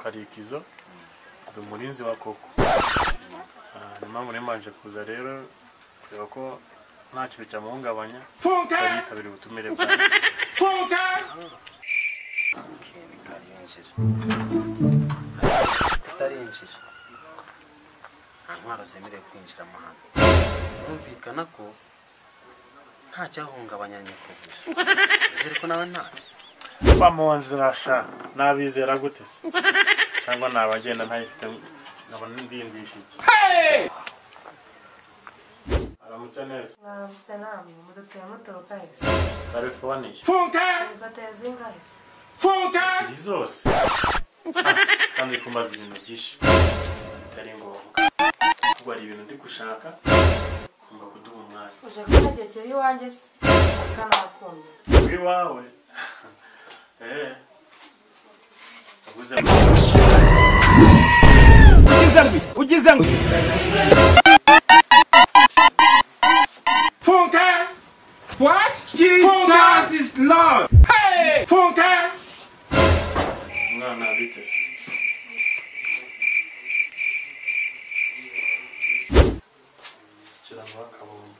Karikizo umurinzi wa koko nyuma manje kuza rero kureba ko nta kintu cyamuhungabanya yitabira ubutumire bwa funka tarinjira antwara zemerewe kwinjira amahanga yumvikana ko nta cyahungabanya nyakubisha ziri ko nawe nta bamonzi rasha nabizera gute se cyangwa nabagenda ntayifite nabona ndindisha iki aramutse neza aramutse namwe muduteye mutoroka hese telefone funka bateze ingahise funka kiri zose kandi kumaza ibintu byinshi bitari ngombwa kuko ari ibintu ndi gushaka kumva kuduha umwanya uje kuntegekera iwanjye se akanakunda iwawe Ugizangwi Funka What? Jesus is Lord. Hey Funka Mwana biteze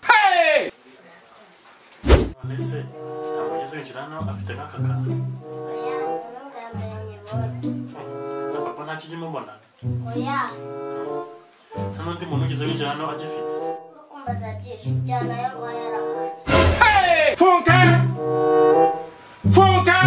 Hey Nese amageze njirana afite nkakaka Papa nta kijimo mbona Oya N'undi muntu ugeze winjira hano agifite Ukumbaza byinshi cyane ngo yaramaze Hey Funka Funka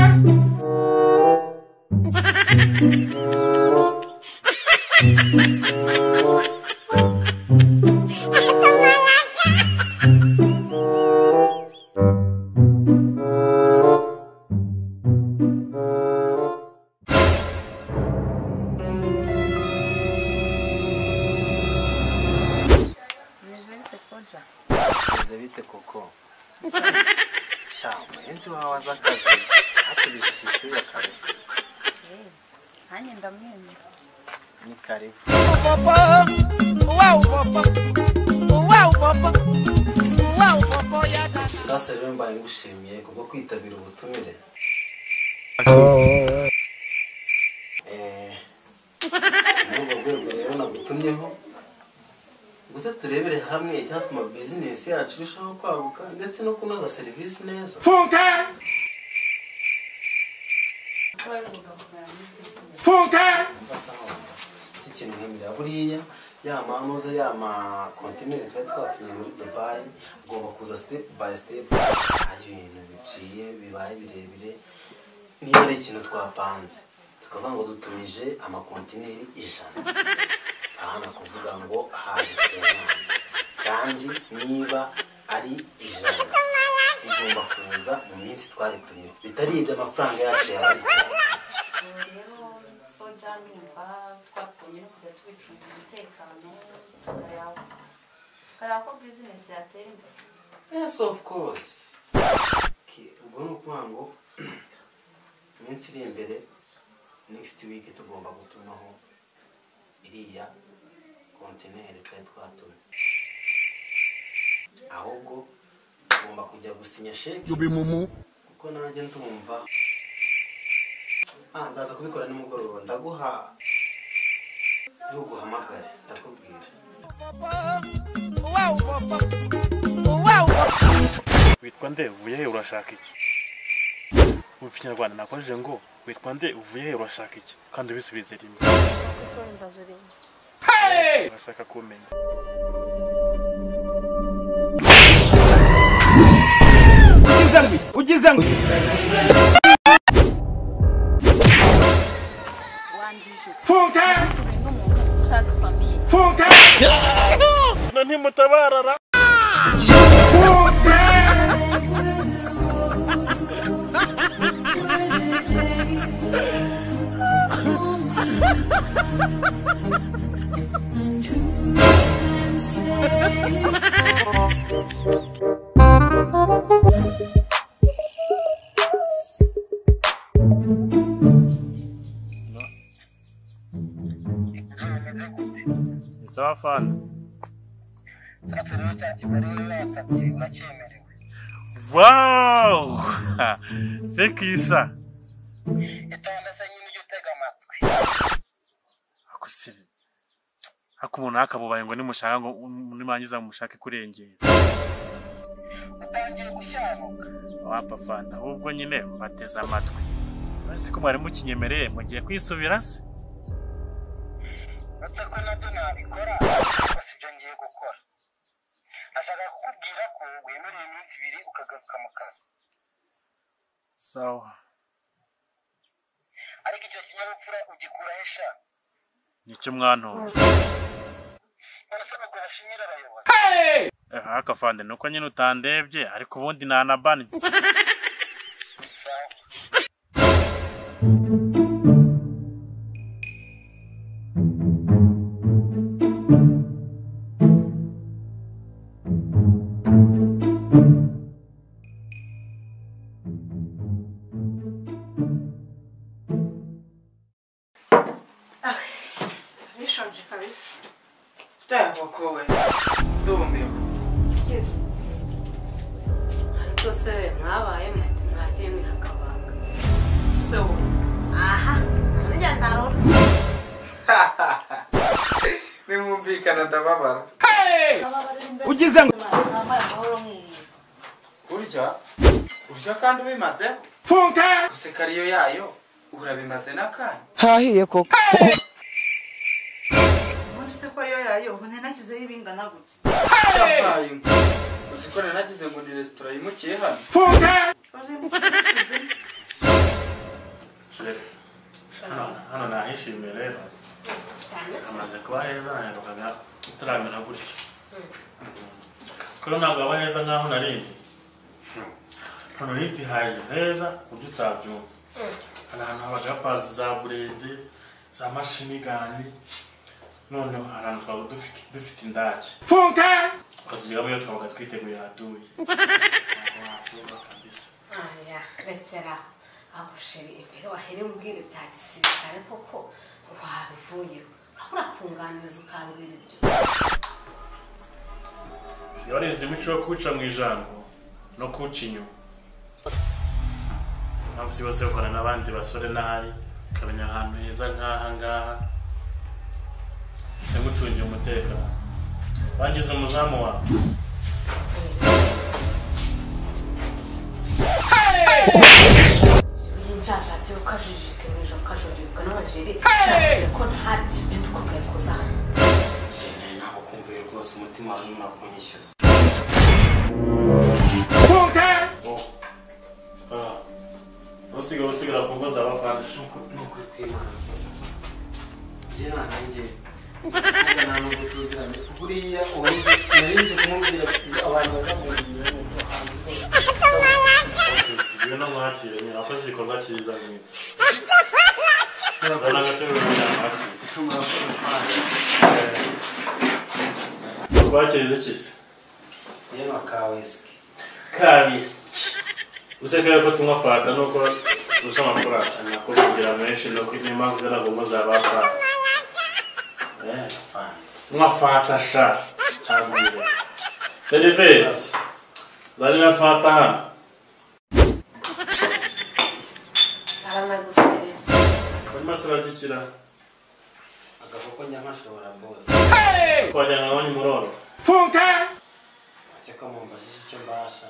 bite koko shamu enzi wawe azakazi atubishije icyuya kabisa hanye ndamwemye ni karibu Papa Wow papa Wow papa Wow papa yada sasa rero mbaye ngushimiye kubwo kwitabira ubutumire n'ubwo rwego rero nagutumyeho gusa turebere hamwe icyatuma business yacu irushaho kwaguka ndetse no kunoza serivisi neza Funka Funka iki kintu nkemira buriya yamanuza yama kontineri twatumye muri Dubai ugomba kuza step by step ibintu biciye bibaye birebire niba ari ikintu twapanze tukavuga ngo dutumije amakontineri 100 ahana kuvuga ngo hahisemo kandi niba ari 100 igomba kuza mu minsi twaritumye bitari ibyo amafaranga yacu yabaye rero soja nyumva twakunye no kujya tubicunga umutekano tukareba ko business yatera imbere yes of course ubwo ni ukuvuga ngo iminsi iri imbere next week tugomba gutumaho iriya kontineri twari twatumye ahubwo tugomba kujya gusinya sheke kuko nanjye ndumva ndaza kubikora nimugoroba ndaguha yuguhamagare ndakubwira witwa nde uvuye he urashaka iki mu Kinyarwanda nakoje ngo witwa nde uvuye he urashaka iki kandi bisubize rimwe isoni ndazurimo Hey urashaka kumenya Ugizangwi Funka Funka no ntimutabarara Funka Sawa fana. Sasa leo cha kibarua wasabye uracyemerewe. Wow! Fekisa. Itonda se nyine ugitega amatwi. Akusibi. Hakumuntu akabubaye ngo nimushaka ngo nimangiza mushake kurengera. Utangiye gushyanuka. Wapa fana. Ahubwo nyine mbateza amatwi. Basi ko mwari mukinyemereye mugiye kwisubira se? Ko nabyo nabikora ariko sibyo ngiye gukora. Ashaka kukubwira ko wemereye iminsi 2 ukagaruka mu kazi. Sawa. Ariko icyo kinyabupfura ugikura hesha. Nicyo mwantora. Barasaba ngo bashimire abayobozi. Akafande nuko nyine utandebye ariko ubundi nanabani. Nishonje kabisa. Kowe ndumiwe. Ariko se mwabaye mwagiye mwakabanga. Se wo. Aha, nijya ndarora. Nimumvikana ndababara. Ugize ngo Namaye amahoro mwiriye. Urya kandi ubimaze? funka Guseka ariyo yayo urabimaze nakanya. hahiye koko Umunsi ko ariyo yayo ubu nanakizeho ibingana gute. Yabaye. Usikora nagize ngo ni restaurant yimukiye hano. funka Hano nahishimiye rero. Amaze kuba heza naherukaga utaramera gutya. Kuko ntabwo aba heza nkaho narindi. Hano riti haje heza kurya utabyumva. Hano hantu habaga pazi za burende, za mashini gani. Noneho ahantu twaba dufite indake. funka Twazigiramo iyo twabaga twiteguye hatuye. Aya, retsera. Aho sheri imbere wahere mbwire bya gisirikare koko wabivuye. Urakunganiriza ukambwira ibyo. Siyoreze imico yo kuca mu ijambo no kuca inyuma. Ntabwo bose bakora n'abandi basore n'ahari kabanya ahantu heza nk'aha ngaha. Ndagucungira umutekano. Wangize umuzamu wawe. Njaja byo kajijite mwijo kajojibwa n'abajeri. Sabe ko ntari ntukubwiye kuza. Jene ntabwo kumbuye rwose umutima wari unakunyishyuza. funka Usigira ku ngo z'abafana. Nukuri kw'Imana rwose. Jye nanjye nta nubwo tuziranye. Buriya narinze kumubwira abantu bajya mu hantu rwose. Ibyo no mwakire ni akoze igikorwa cyiza nk'ibi. Zana agatebe mwakire. Murakoze cyane. Twakirize kise. Yema kaweski. Kabisi. Useka ko tunywa fata nuko turusha amakuru cyane ko kugira menshi no kwima kuzana ngo muzabafana. Fine. Nywa fata sha. Cyangwa Serife. Zari na fata hano. Aranagusere. Kuri masura dikira. Agakoko nyamashobora bose. Kwajyana nko muroro. funka Aseka mumbajije icyo mbasha.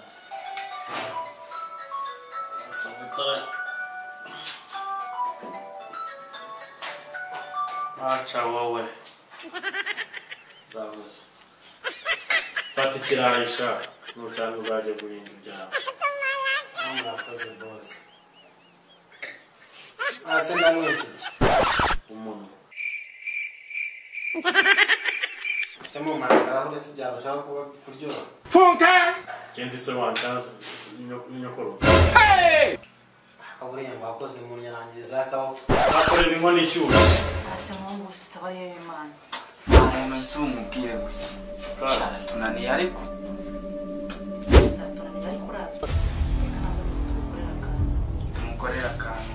Acha wowe. Davuze. Fata ikirarisha n'utangu uzajya guhinga ibyawe. Murakoze bose. Ase ndamwese. Umuntu. Se mu maragara uretse byarushaho kuba kuryoha. funka Kendi se wantanze nyokoro. Akaburiye ngo akoze mu nyarangiza akaboko. Akorera inkono ishyushye. Ase mungu sitabariye Imana. Umuntu si umubwire ngo iki. Shara tunaniye ariko. Tunaniye ariko uraza. Reka naza kumukorera akantu. Tumukorera akantu.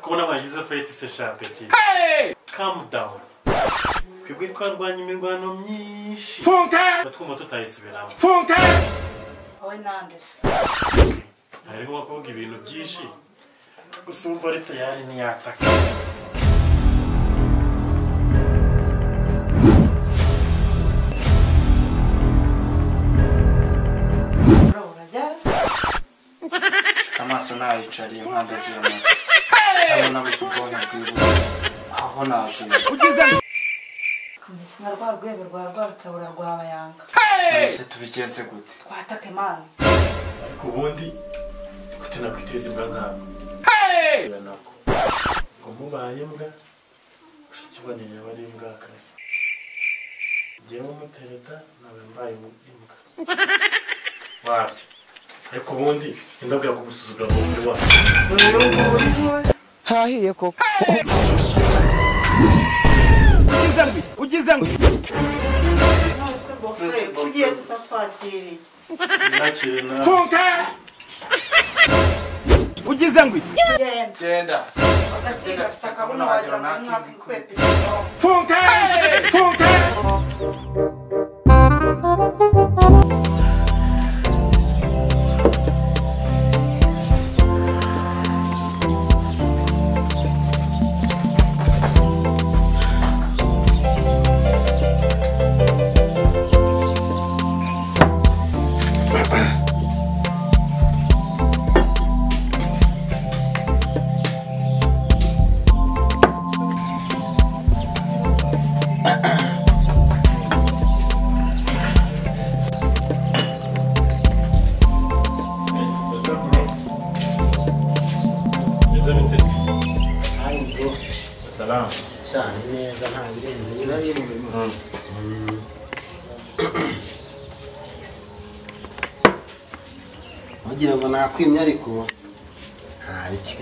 kubona bagize fayiti se shapeti. Calm down. Kwibwe twarwanya imirwano myinshi. Twumva tutayisubiramo. Wowe nandese. Harimo kuvuga ibintu byinshi. Gusa umva ari tayari niyataka. Amaso nayicariye nk'agagira mu. Cyabona gusubona kwibuka. Aho nagiye. Mbese nka rwa rwego rwa rutabura rwabayanga. Ese tubigenze gute? Twatake mana. Ariko ubundi gute nakwiteza imbwa nkawe. Nako. Ngo mubaye imbwa. Ushikiboneye bari imbwa akazi. Ngewe umutereta nawe mbaye imbwa. Wapi? Ariko ubundi indabwira ko gusuzugura umubiri wawe. Hahiye koko. Ugize ngo. Nose bofre, tugiye tutatwakiriye. Nakire na. Ugize ngo. Genda. Agatsinda afite akabuno wagira ngo mwaka ikwepe. Salam. Shani neza nta birenze nyina biri mu murimo. Wagira ngo nakwimye ariko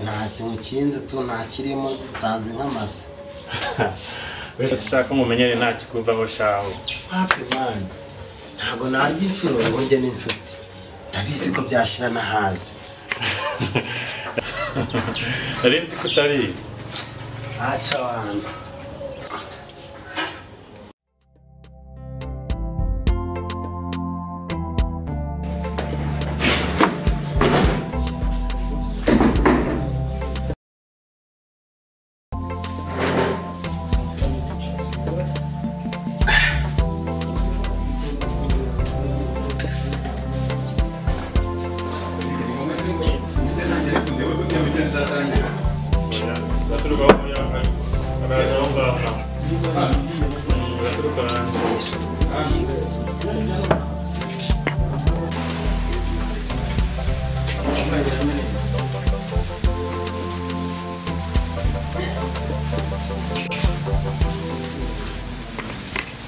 nta kintu kinze tu nta kirimo sanze nk'amase. Wese shaka mumenyere nta kikuvaho shaho. Happy man. Ntago narya inshuro ngo njye n'inshuti. Ndabizi ko byashira nahaze. Arenzi kutabizi. Acha wana.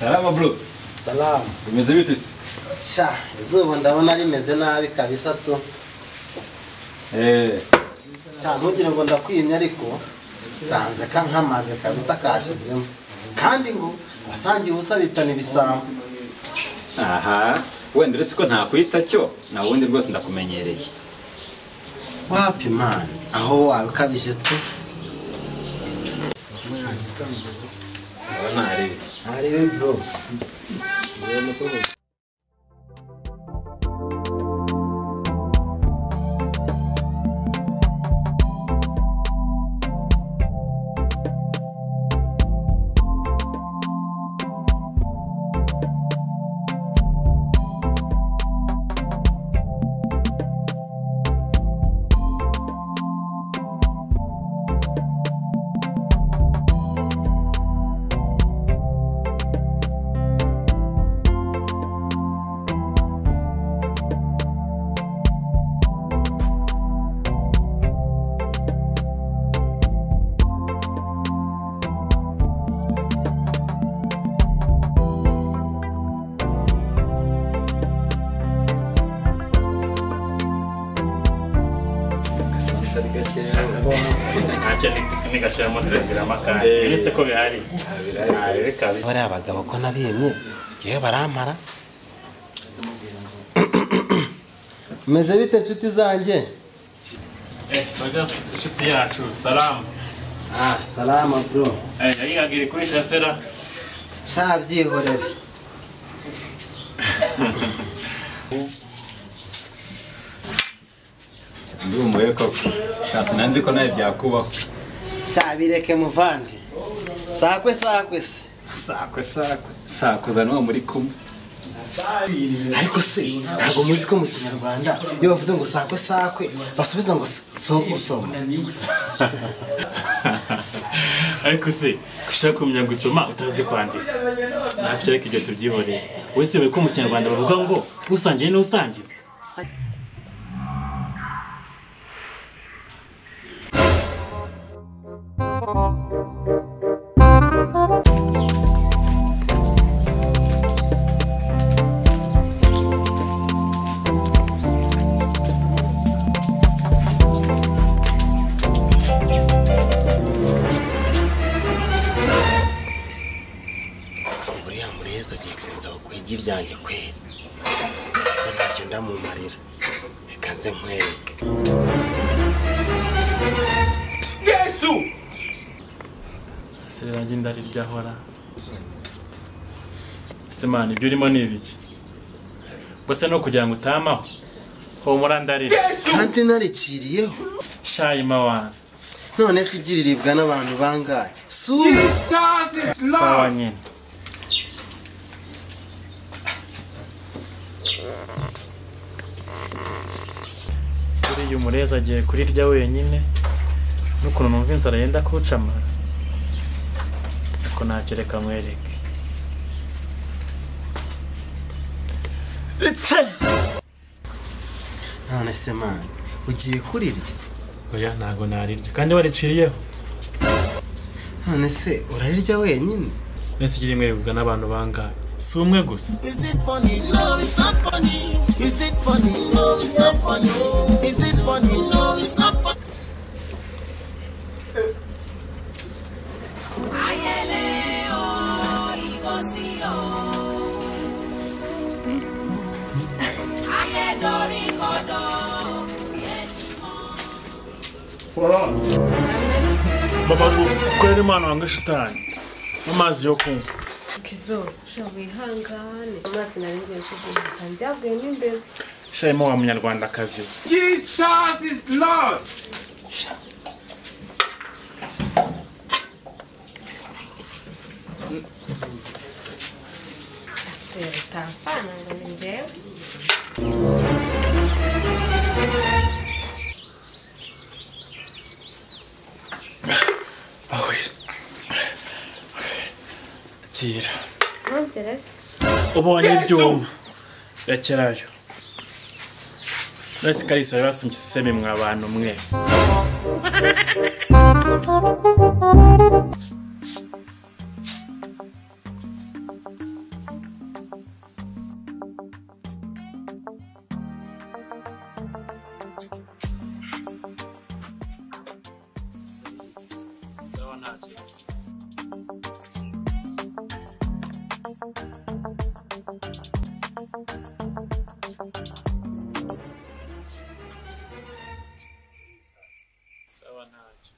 Salama bro. Salam. Umeze bite? Sha, izuba ndabona rimeze nabi kabisa tu. Cyane ugira ngo ndakwimye ariko sanze ka nkamaze kabisa kashizemo. Kandi ngo wasangiye ubusa bitana ibisambo. Aha, wenda uretse ko ntakwita cyo, na wundi rwose ndakumenyereye. Wapi man, aho wabikabije tu. Ntarebe bro. ntacyo nigashyiramo turabwiramo akanya ese ko bihari bariya abagabo ko nabimye ngewe barampara meze bite inshuti zanjye soja inshuti yacu salamu salama bro yagiragira kuri shasera sha byihorere ndumuye koko shasi nanzi ko nawe byakubaho sha bireke muvande sakwe sakuza n'uwo muri kumwe ariko se ntabwo muzi ko mu kinyarwanda iyo bavuze ngo sakwe basubiza ngo soma ariko se ushaka kumenya gusoma utazi kwandika ntabyo ariko ibyo tubyihoreye wese we ko mu kinyarwanda bavuga ngo usangiye n'usangiza ryanjye kweri ntacyo ndamumarira reka nze nkwereke Yesu Serangi ndarirya hora Semana ibyo urimo ni ibiki Bose no kugira ngo utamaho ho murandarira kandi nariciriyeho Shayima wana none sigiriribwa n'abantu bangaye sawa nyine Kuri umureza agiye kurirya wenyine n'ukuntu numva inzara yenda kucamara ariko ntacyo reka mwereke none se man ugiye kurirya oya ntago narirya kandi wariciriyeho none se urarirya wenyine nese igira imwe bivugwa n'abantu bangahe si umwe gusa Is it funny? No, it's not funny. Is it funny? No, it's not funny. Is it funny? No, it's not funny. Ayele o ibosi o Ayedori kodo Baba ukorera imana wanga shitani amazi yo kunywa Kizo shawe ihangane amazi naringiye kuvuga njyavuye n'imbere Shayima wa munyarwandakazi Jesus is Lord. Tampana ngo ni njyewe Tira nonterese ubonye ibyuma rekerayo Nasi Kalisa basumye siseme mwa bantu mwe Sawa ntacyo Sawa ntacyo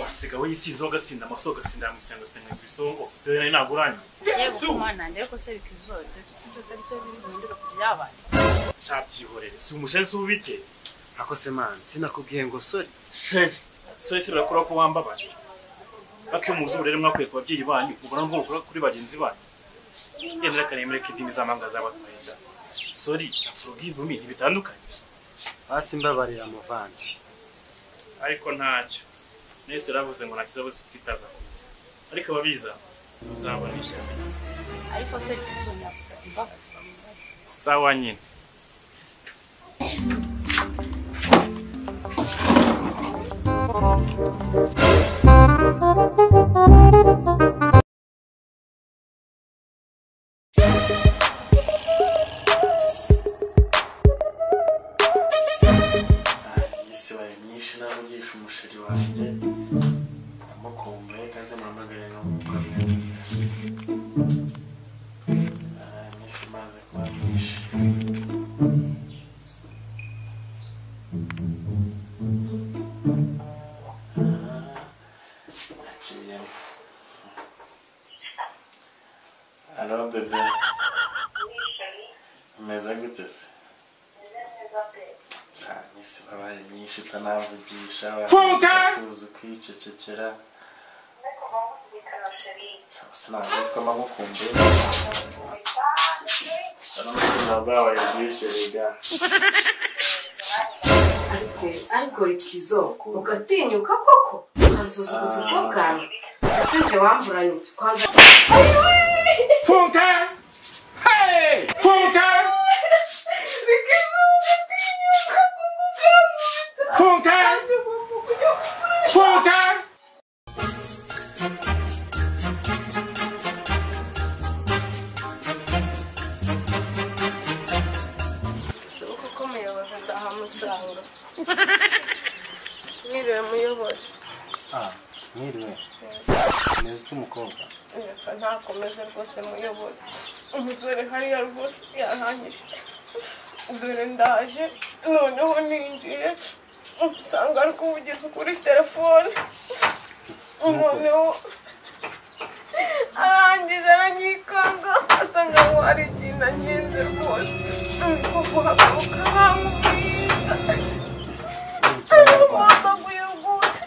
wasiga wisizo gasinda amasoga sinda musengo sengo isongo dore naguranye Yego kumana ndeko se bikizodo tutsinze cyo biri guhindura kubyabana Shabyihorere si umushenzi ubite ako se man sinakubwiye ngo sorry so ese birakora ko wambabaje akyo muzi urere mwakwiye ku babyeyi banyu ubona ngo kuri bagenzi banyu yenda kanemere kidimi zamanga zabatwenda sorry forgive me ntibitandukanye basi mbabarira muvandi ariko ntacyo nese uravuze ngo nakiza bose sitaza kuza ariko ababiza uzabonisha ariko se bikizodo yakusabye imbabazi bamwe sawa nyine isibaye myinshi navugisha umusheri wanjye amukumbuye kaze muhamagare n'umugore myinshi imaze kuba myinshi Hello, bebe. Umeze gute se? Cyane se babaye myinshi utanavugisha tuzi kwicecekera. Sinavuze ko magukumbuye. Nabaye byinshi riga. ariko rikizo ugatinyuka koko ukansuzuguza ubwo bwanyu ese nje wamburanye twaza Funka! Hey! Funka! rikizo ugatinyuka koko Funka! Funka! kuko umuyobozi ndahamusanga mwiriwe muyobozi mwiriwe neza cy'umukobwa ntakomeze rwose muyobozi umusore hariya rwose yarahanyije dore ndaje noneho ninjiye nsanga ari kuvugira kuri telefone noneho arangije aranyikanga asanga ngo hari ikintu anyenze rwose ko guhaguruka bamubwira ararwataguye rwose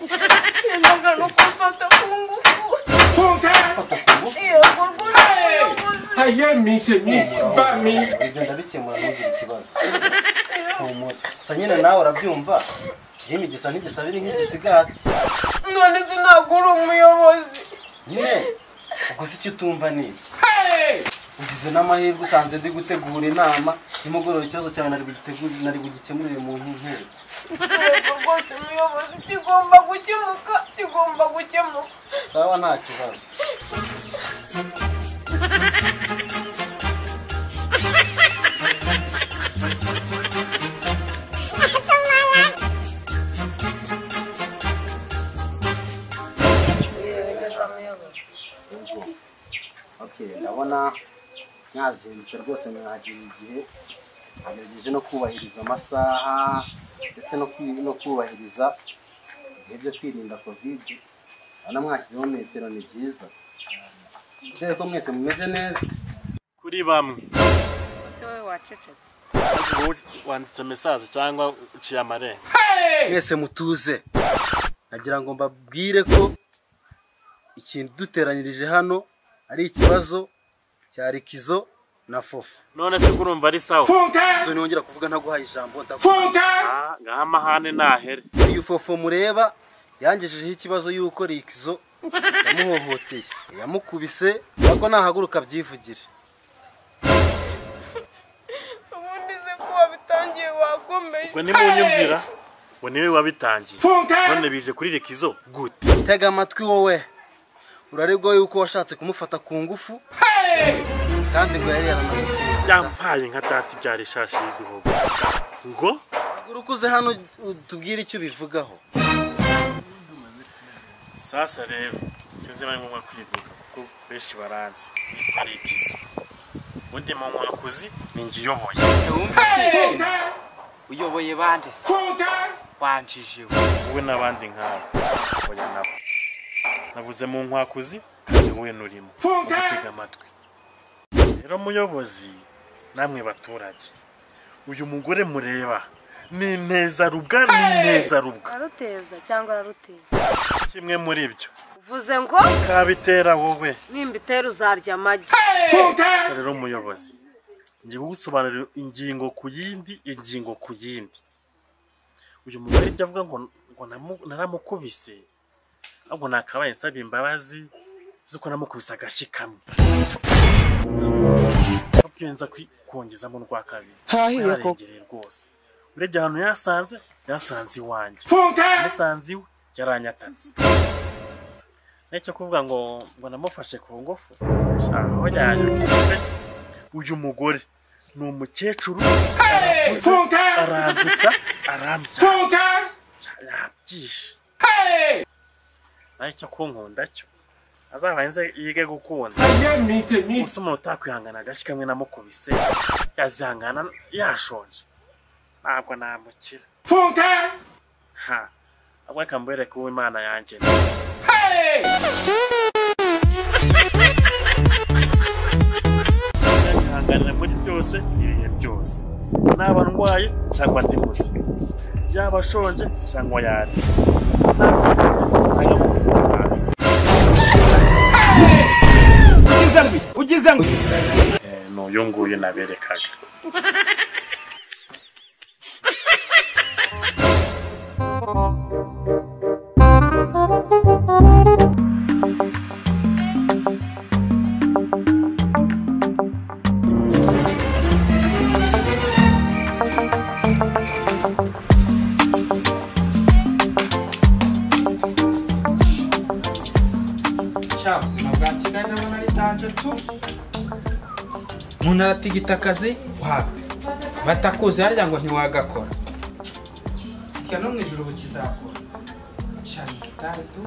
yendaga no kumfata ku ngufu yego rwose bami ibyo ndabikemura ntugire ikibazo gusa nyine nawe urabyumva kirimi gisa n'igisabiri nk'igisigati none se ntabwo uri umuyobozi nyine ubwo si icyo utumva ni ugize n'amahirwe usanze ndi gutegura inama nimugoroba ikibazo cyawe nari bugikemurire mu nkintebe yego rwose umuyobozi kigomba gukemuka sawa nta kibazo ndabona mwazindutse rwose mwagira igihe agerageje no kubahiriza amasaha ndetse no kubahiriza ibihe byo kwirinda covid urabona mwashyizeho metero ni byiza dore ko mwese mumeze neza kuri bamwe ese wowe wacecetse wanditse message cyangwa uciye amarenga mwese mutuze nagira ngo mbabwire ko ikintu duteranyirije hano ari ikibazo cya Rikizo na Fofo. None se kurumva ari sawa? So nongera kuvuga ntaguhaye ijambo ndavuga. Ngamahane nahere. Uyu Fofo mureba yangejejeho ikibazo yuko Rikizo yamuhohoteye. Yamukubise bako nahaguruka byivugire. ubundi se ko wabitangiye wakomeye. Ngo nimunyumvira ngo niwe wabitangiye. None bije kuri Rikizo gute? Tega amatwi wowe. Uraregwa yuko washatse kumufata ku ngufu kandi ngo yari yaranamukunze yampaye nka data ibyari shashi y'igihugu ngo urukuze hano tubwire icyo bivugaho. Sasa rero sinzi bari ngombwa kwivuga kuko benshi baranzi ari Rikizo undi mu mwakuzi ningiyoboye uyoboye bande se wanjije wowe n'abandi nkawe oya nabo navuze mu nkwakuzi kandi wowe nurimo gutega amatwi. Rero muyobozi namwe baturage uyu mugore mureba ni neza rubwa aruteza cyangwa araruteza kimwe muri ibyo uvuze ngo kabitera wowe nimbitera uzarya amagi. Rero muyobozi ngiye gusobanurira ingingo ku yindi uyu mugore ibyo avuga ngo naramukubise ahubwo nakabaye nsaba imbabazi zuko namukubise agashyi kamwe abyenza kongezamo rwa kabiri hahiye ko rwose urebye ahantu yasanze iwanjye musanze iwe yaranyatatse nicyo kuvuga ngo namufashe ku ngufu aho yaje uyu mugore ni umukecuru aranduka yabyishe nicyo kunkunda cyo azabanze yige gukunda gusa umuntu utakwihangana agashyi kamwe namukubise yazihangana yashonje ntabwo namukira ha ahubwo reka mbereke uwo Imana yanjye yihanganira muri byose ibihe byose naba ndwaye cyangwa ndi muzima yaba ashonje cyangwa yari ugize ngo n'uyu nguyu naberekaga ubuzima bwa Kigali nabona ari tanje tu umuntu aratigita akazi wapi batakuzi harya ngo ntiwagakora tya no mwijuru bukizakora cyane tare tu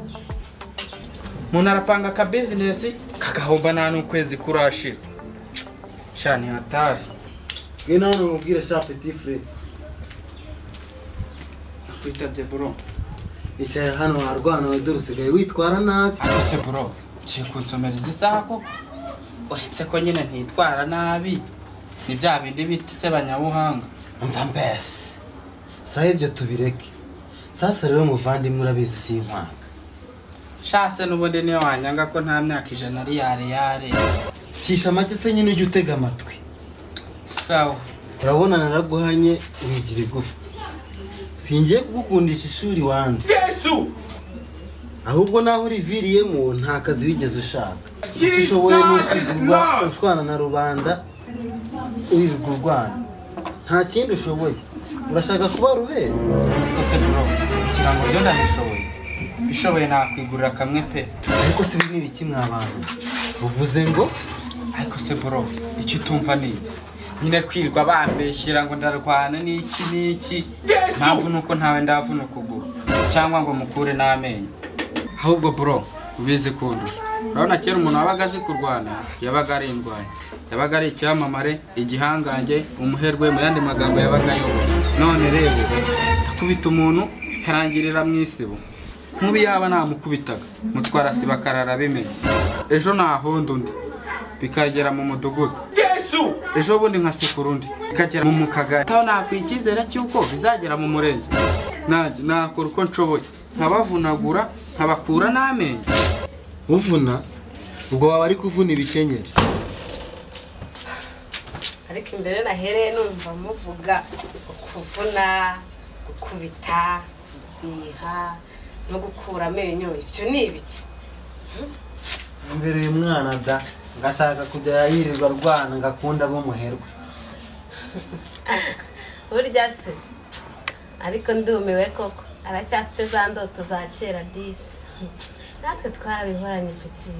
umuntu arapanga ka business kakahomba nta n'ukwezi kurashira cyane hatari ngena hano ubwire sha petit frère akwitabye bro icaye hano harwana wedo rusigaye witwara nabi akose bro cye kunsomereza isaha koko uretse ko nyine ntitwara nabi ni bya bindi biti se banyabuhanga umva mbese sahe ibyo tubireke sasa rero muvandimwe urabizi sinkwanga shase n'ubundi niyo wanyanga ko nta myaka 100 ari yare cisha make se nyine ujye utega amatwi sawa urabona naraguhanye wigira igufa singiye kugukundisha ishuri wanze Yesu ahubwo naho uriviriyemo nta kazi wigeze ushaka icyo ushoboye ni ukwigurwa ushwana na rubanda urwana nta kindi ushoboye urashaka kuba rubere kose bro ikirango byo ndabishoboye bishoboye nakwigurira kamwe pe ariko se bini biki mwabantu uvuze ngo ariko se bro icyo utumva ni nyine kwirwa bambeshyira ngo ndarwana n'iki mpamvu nuko ntawe ndavuna ukuguru cyangwa ngo mukure n'amenyo ahubwo bro ubizi kundusha urabona kera umuntu wabaga azi kurwana yabaga ari indwanyi yabaga ari icyamamare igihangange umuherwe mu yandi magambo yabaga ayobora none rero takubita umuntu karangirira mu isibo nkubi yaba namukubitaga mutwara siba karara bimenye ejo nahondo undi bikagera mu mudugudu ejo bundi nkasikura undi bikagera mu mukagari taho nakwikizera cyuko bizagera mu murenge nanjye nakora uko nshoboye nkabavunagura nkabakura n'amenyo uvuna ubwo waba ari kuvuna ibikenyeri ariko imbere nahereye numva muvuga kuvuna gukubita diha no gukura amenyo ibyo ni ibiki mbere uyu mwana da ngashaka kujya yirirwa rwana ngakunda bumuherwe burya se ariko ndumiwe koko aracyafite za ndoto za kera disi natwe twarabihoranye peti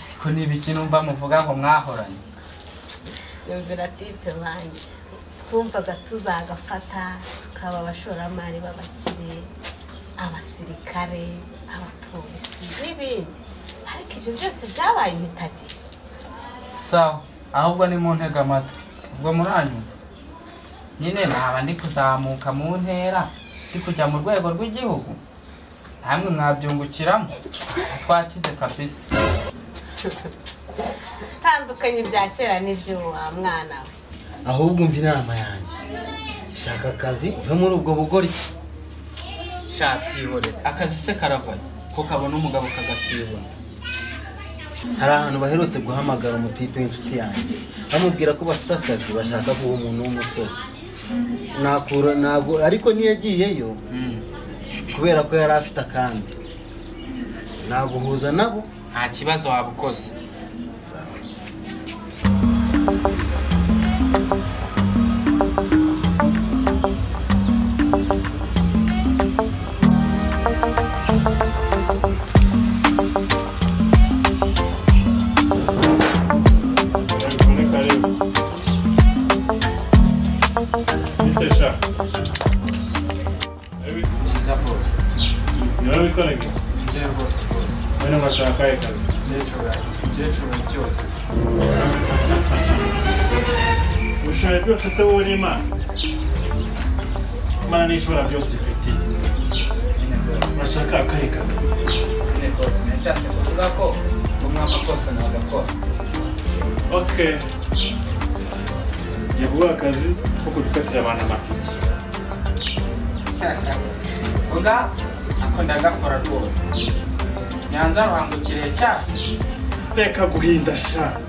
ariko n'ibiki numva muvuga ngo mwahoranye yumvira tipe banjye twumvaga tuzagafata tukaba abashoramari b'abakire abasirikare abapolisi n'ibindi ariko ibyo byose byabaye imitagi sawa ahubwo ni mu ntega amatwi ubwo muranyumva nyine naba ndi kuzamuka mu ntera ndi kujya mu rwego rw'igihugu namwe mwabyungukiramo twakize kabisa tandukanye bya kera n'ibyo wa mwana we ahubwo umva inama yanjye shaka akazi uve muri ubwo bugori shabyihorera akazi se karavaye ko kabona umugabo kagasibona hari ahantu baherutse guhamagara umutipe w'inshuti yanjye bamubwira ko bafite akazi bashaka kuba umuntu w'umusore ntabwo ariko ntiyagiyeyo kubera ko yari afite akandi naguhuza nabo nta kibazo waba ukoze Nawe wikorege? Njyewe rwose rwose. Bene mwashaka akahe kazi? Umukecuru byose. Ushoboye byose se wowe n'Imana? Imana nishobora byose peti. Mwashaka akahe kazi? Rwose nashatse kuvuga ko umwaka kose nagakora. Okay. Yaguha akazi ko gukatira abantu amatike. Vuga ako ndagakora rwose. Nyanza ruhangukiriye cyane. Reka guhinda sha.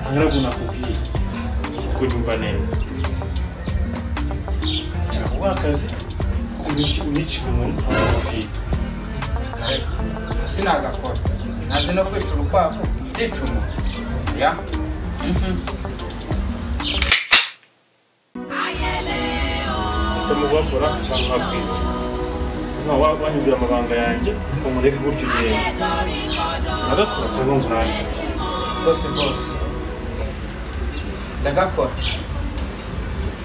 Nkarabu nakubwiye. Kunyumva neza. Yaguha akazi ko unicira umuntu amufi. Sinagakora. Nazi no kwica urukwavu ndicumu. Ya. Tamubakora cyangwa kwica. Wanyumvira amabanga yanjye umureke gutyo ugiye. Nagakora cyangwa umurangiza. Bose. Ndagakora.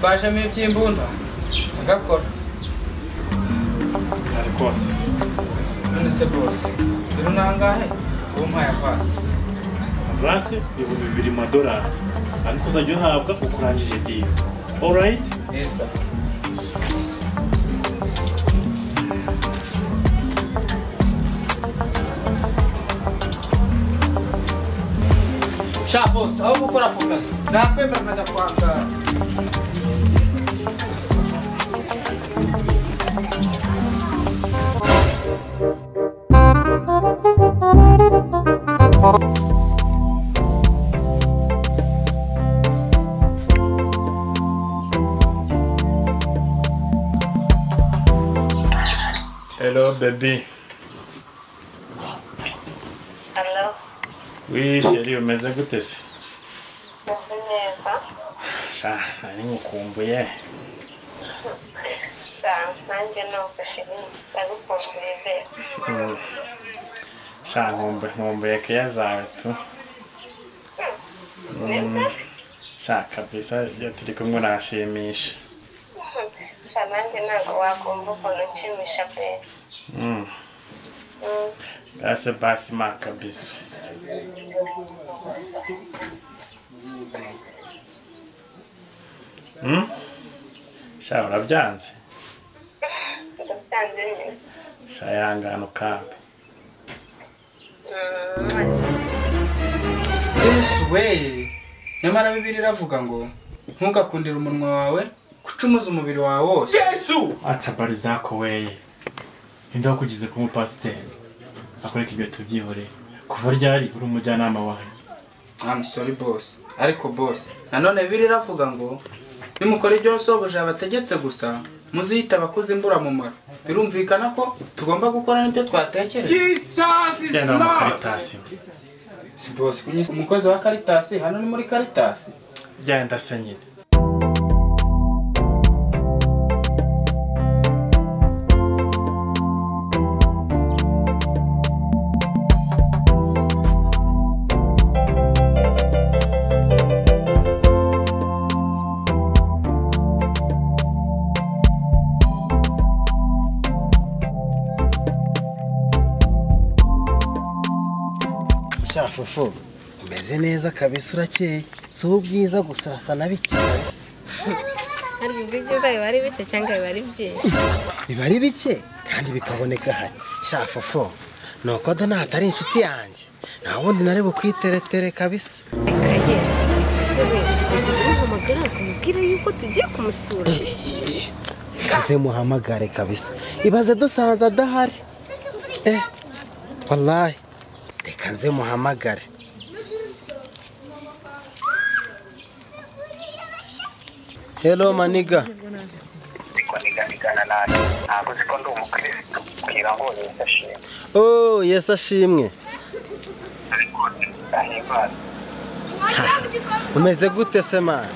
Bajemo iby'imbunda. Ndagakora. Ariko wasise. None se bose. Biro nangahe? Umpaye avasi. Avasi $2,000 $. Ariko uzajya uhabwa ukurangije deal. All right? Yes sir. Sha boss, aho gukora ako kazi. Nakwemera nkajya kwanga. Hello baby. Hello. Oui chérie, umeze gute se? Meze neza. Sha, nari ngukumbuye. Sha, nanjye nuko shiri ndagukumbuye. Sha, nkumbuye keya zawe tu. Sha, kabisa iyo turi kumwe nashimisha. Sha, nanjye ntabwo wakumva ukuntu nshimisha pe. Basi ma kabisa. Sha, urabyanze? Ndabyanze nyine. Sha, yangana ukambe. Yesu we. Nyamara Bibiliya iravuga ngo ntugakundire umunwa wawe gucumuza umubiri wawe wose. Yesu! Acha bari zako weye. Ninde wakugize ku mupasiteri? Akoreka ibyo tubyihoreye. Kuva ryari uri umujyanama wanjye? I'm sorry boss. Ariko boss, nanone Bibiliya iravuga ngo nimukora ibyo soboje abategetse gusa muzita abakoze imbura mu mara. Birumvikana ko tugomba gukora n'ibyo twatekereje. Jesus is Lord. Karitasi. Si boss, umukozi wa Karitasi hano ni muri Karitasi. Genda se nyine. Fufu umeze neza kabisa urakeye si ubwiza gusa urasa na bike kabisa. Hari ibyo byiza biba ari bike cyangwa biba ari byinshi? Biba ari bike kandi bikaboneka hari. Sha Fufu nuko dona atari inshuti yanjye nta wundi nari bukwiteretere kabisa. Reka se we yagize umuhamagara akamubwira yuko tugiye kumusura. Kanze muhamagare kabisa ibaze dusanze adahari. Wallahi reka nze muhamagare. Hello maniga. Oh yes ashimwe. Umeze gute se man?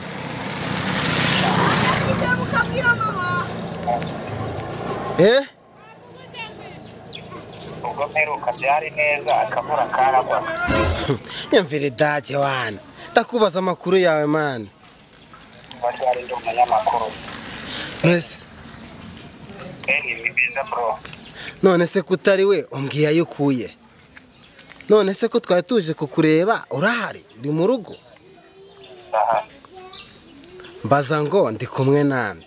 Ubwo mperuka byari neza akavura karagwa. Nyamvire daje wana. Ndakubaza amakuru yawe man. Wari ndi umunyamakuru. Yes. Ni biza bro. none se kutari we umbwiye ayo ukuye none se ko twari tuje kukureba urahari uri mu rugo mbaza ngo ndi kumwe nande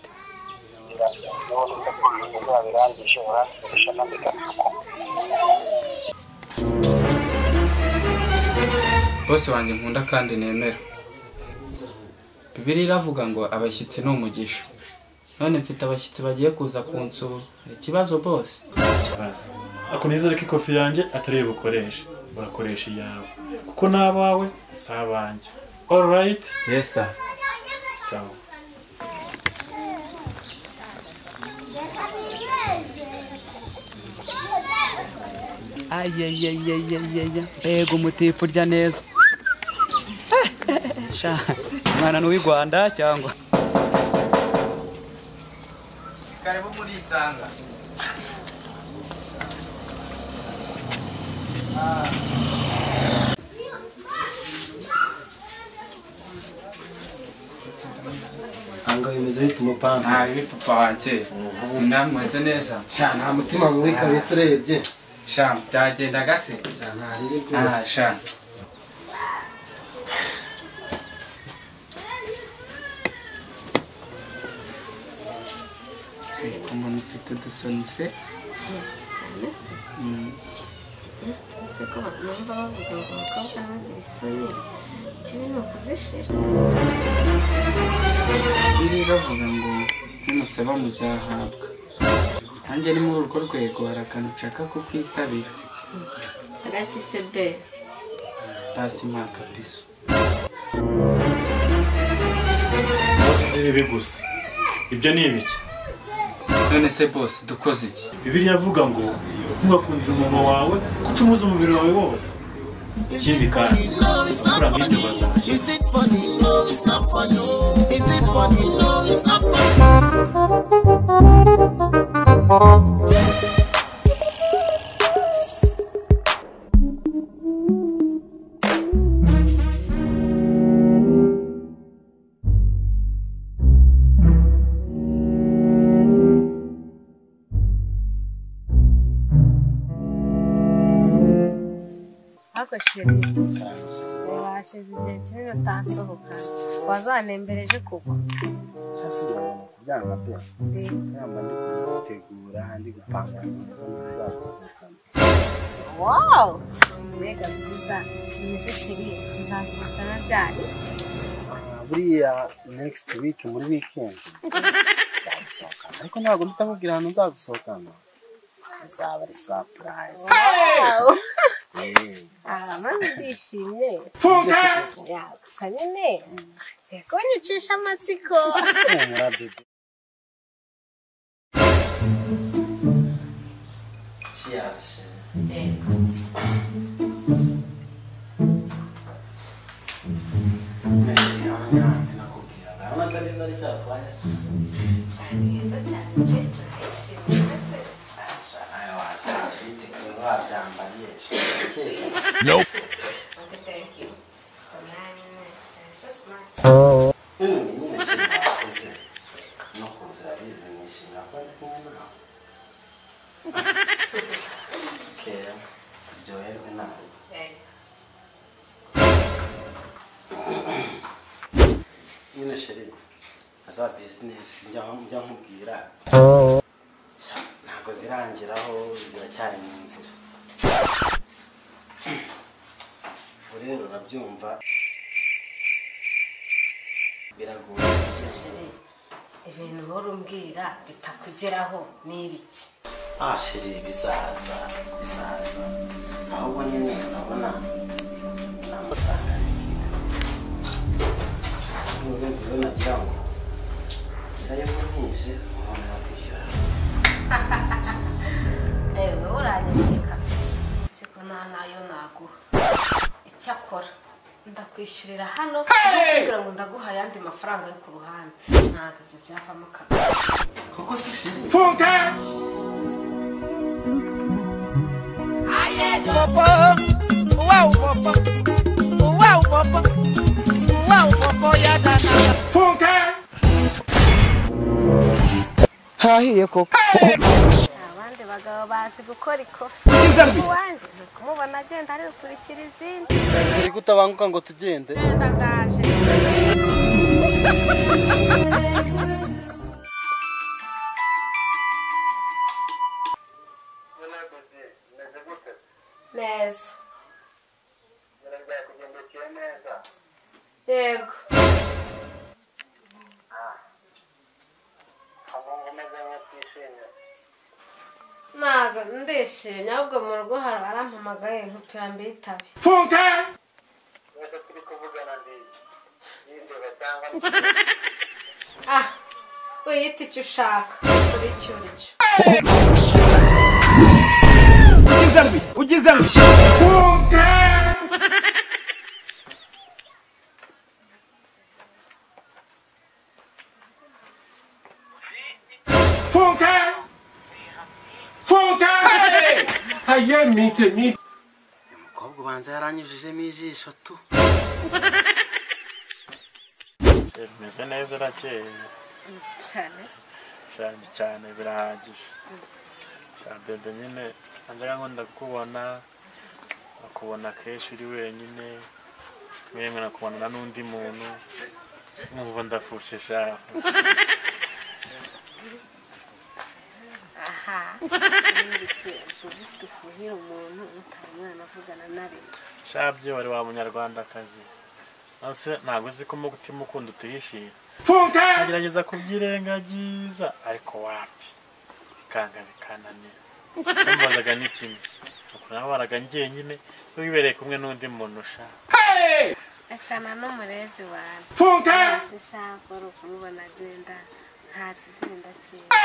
bose wanjye nkunda kandi nemera Bibiliya iravuga ngo abashyitsi ni umugisha none mfite abashyitsi bagiye kuza kunsura ikibazo bose ikibazo ako nizere ko ikofi yanjye atari bukoreshe urakoresha iyawe kuko nabawe si abanjye alright yes sir sawa ayayayayaya mbega umutipe urya neza sha mwana ni uw'Rwanda cyangwa karibu muri Isanga anga bimeze bite umupampa nta bibi papa wanjye ndamwese neza sha nta mutima mubi kabisa urebye sha byagenda gase sha nta riri rwose sha umuntu ufite udusoni se cyane se ndetse ko numva bavuga ngo abakobwa bagira isoni kibi ni ukuzishira iri bavuga ngo nimusaba muzahabwa nanjye ni muri urwo rwego hari akantu nshaka kukwisabira agaki se bese basi nta kabisa bose zibibi gusa ibyo ni ibiki none se boss dukoze iki Bibiliya avuga ngo ntugakundire umuntu wawe kucumuza umubiri wawe wose ikindi kandi ukura nk'ibyo bazajya Is it funny? No, it's not funny. Is it funny? No, it's not funny. ariko sheri washize igihe kinini utansohoka wazanembereje kuko kubyanga pe yamba ndi gutegura ndi gupanga nzagusohokana wow mbega byiza nimeze sheri uzasohokana ryari buriya next week muri weekend nzagusohokana ariko ntabwo ndamubwira ahantu nzagusohokana azaba ari surprise wow maze ndishimye gusa nyine ngiye kunyicisha amatsiko cheers Nope. Okay, thank you. So so smart. nyine sheri za business njya nkubwira ntabwo zirangiraho ziracyari mu nzira rero urabyumva biragoye sheri ibintu uhora umbwira bitakugeraho ni ibiki sheri bizaza ahubwo nyine urabona nta mafaranga rero nagira ngo ngerayo nkunije umuntu yakwishyura ewe uranyemeye kabisa ndetse ko nta nayo naguha icyakora ndakwishyurira hano kugira ngo ndaguha ayandi mafaranga yo ku ruhande ntabwo ibyo byavamo kabisa koko si shiri Funke! Papa, wow, papa, wow, papa, wow, papa, ya dana. Funke! hahiye koko abandi bagabo bazi gukora ikofi uwanjye ni kumubona agenda ari gukurikira izindi uri kutabanguka ngo tugende genda ndaje neza yego ntabwo ndishimye ahubwo mu rugo harampamagaye nkupira mbitabe Funka! ah wiyita icyo ushaka uri cyo uri cyo ugize mbi Funka! Funka! Funka! Haye mite mite. Umukobwa ubanza yaranyujijemo ijisho tu. Meze neza rakeye. Cyane birahagije. Bebe nyine anzaga ngo ndakubona akubona kenshi uri wenyine mwemwe nakubona n'undi muntu numva ndafushe sha aha tufuhira umuntu utamwana avugana nari shabye wari wa munyarwandakazi nase ntago uzi ko mugutima ukunda utishira Funka! agerageza kubyirengagiza ariko wapi bikanga bikananira mbazaga n'ikimwe naho baraga njyenyine wibereye kumwe n'undi muntu sha ekana n'umurezi wawe Funka! sishaka uri kumubona agenda nta kigenda cyiza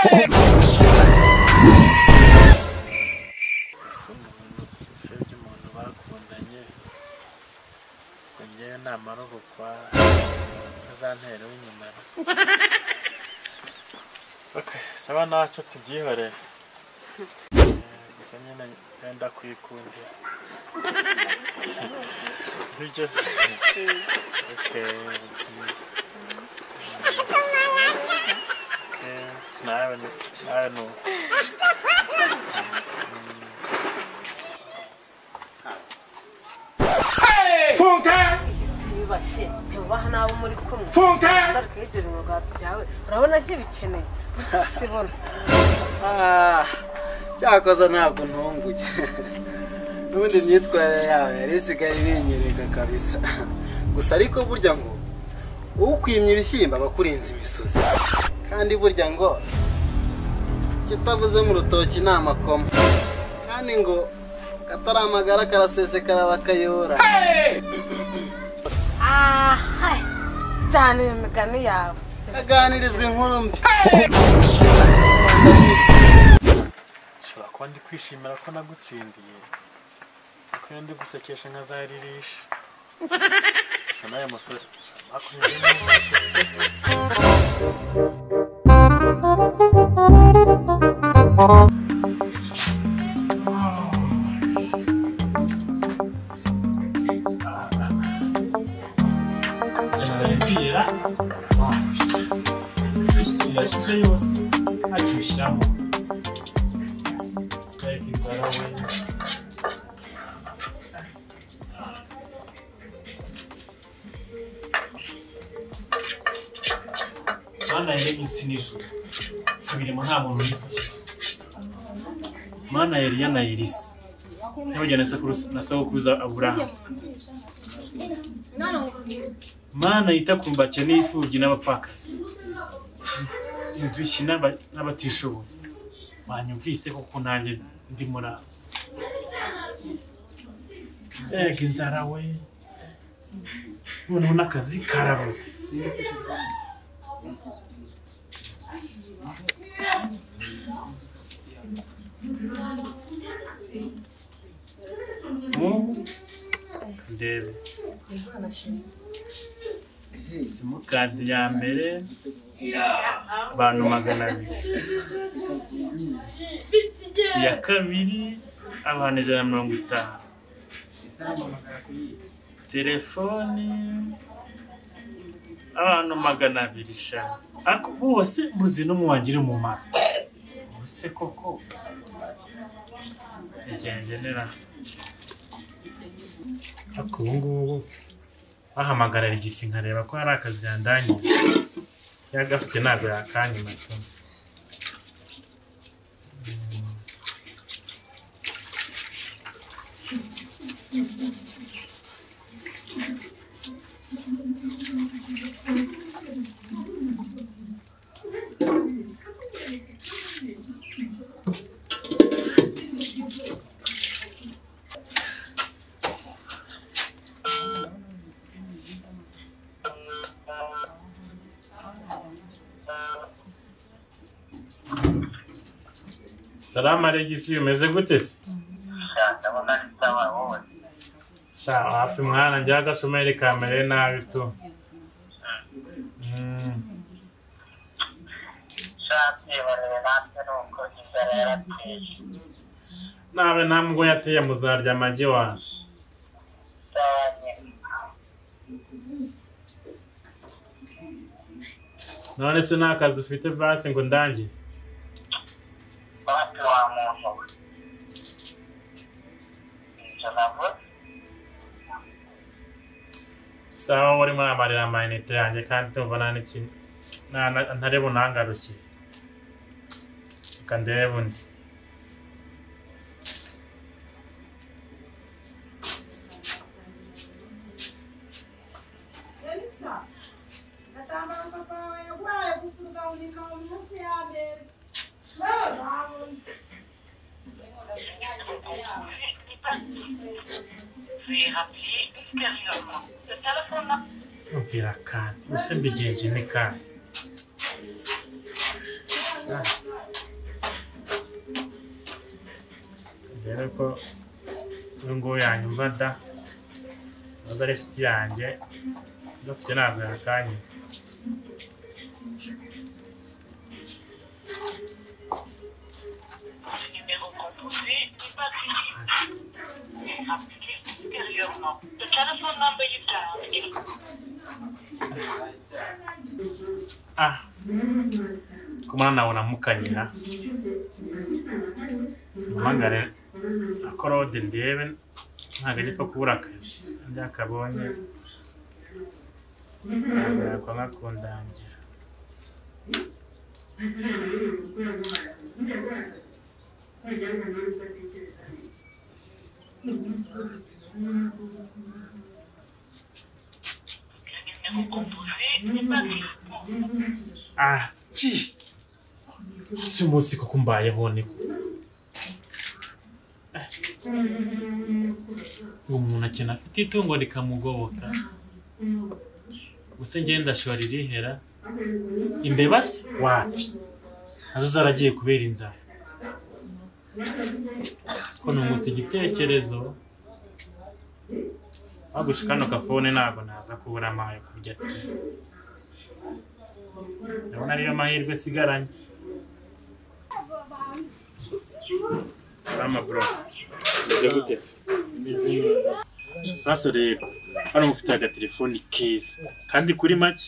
ese by'umuntu bakundanye njyewe namara gukwa azantera w'inyuma okay saba ntacyo tubyihorere gusa nyine wenda kwikundira nibyo se okay nawe no Funka! bibashye ntubaha nabo muri kumwe Funka! ndakegera umugabo byawe urabona nk'ibikeneye utasibona cyakoze ntabwo ntunguye n'ubundi imyitwarire yawe yari isigaye ibinyereka kabisa gusa ariko burya ngo ukwimye ibishyimbo aba akurinze imisozi kandi burya ngo kitavuze mu rutoki ni amakoma kandi ngo kataramagara karasesekara bakayora aha cyane imigani yawe aganirizwa inkuru mbi ushobora kuba ndi kwishimira ko nagutsindiye kuko iyo ndi gusekesha nka za ririsha gusa nawe musore Era yashyize yose akibishyiramo ariko inzara we mana yari isi n'ijuru tubirimo nta muntu wifashije mana yari yanayirisi ntibajyane na sokuruza Aburahamu mana yita ku mbakene n'imfubyi n'abapfakazi indushyi n'abatishoboye banyumvise kuko nanjye ndi muri abo ega inzara we noneho n'akazi karabuze ndebe simukadi ya mbere abantu 200 iya kabiri abantu 150 telefoni abantu 200 sha ako bose muzi no muwangire umumaro use koko igengenera ariko ubu ngubu bahamagarira igisi nkareba ko hari akazi yandanye yagafite ntabwo yakanyuma tu Salam alegisi umeze gute se? ndabona ari sawa wowe. Sha wapi mwana njya agasomere kamere nabi tu. Shati barebe natwe nuko inzara yarateye. Nawe ntabwo yateye muzarya amagi wawe. None se nta kazi ufite basi ngo ndange? Wapi wa muntu we? Sawa wari muri amarira amayinite yanjye kandi tumva nta n'ikintu ntareba unangarukiye. Reka ndebe undi. Mvira kandi use mbigenje ni kandi rero ko ngo yanyumva da maze ari inshuti yanjye gafite ntabwo yakanye kumana nawe namukanyira mpamagare akorode ndebe ntabwo ariko kubura akazi byakabonye ntabwo nkakundangira chi si umunsi koko mbayeho niko umuntu akena afite itungo rikamugoboka gusa ngenda shora irihera imbeba se wapi nazo zaragiye kubera inzara ko nungutse igitekerezo bagusha kano kafone ntabwo naza kubura amayo kurya tu ndabona ariyo mahirwe sigaranye Salama bro Meze gute se? Meze neza Sasa rero hano mufite agatelefoni keza kandi kuri make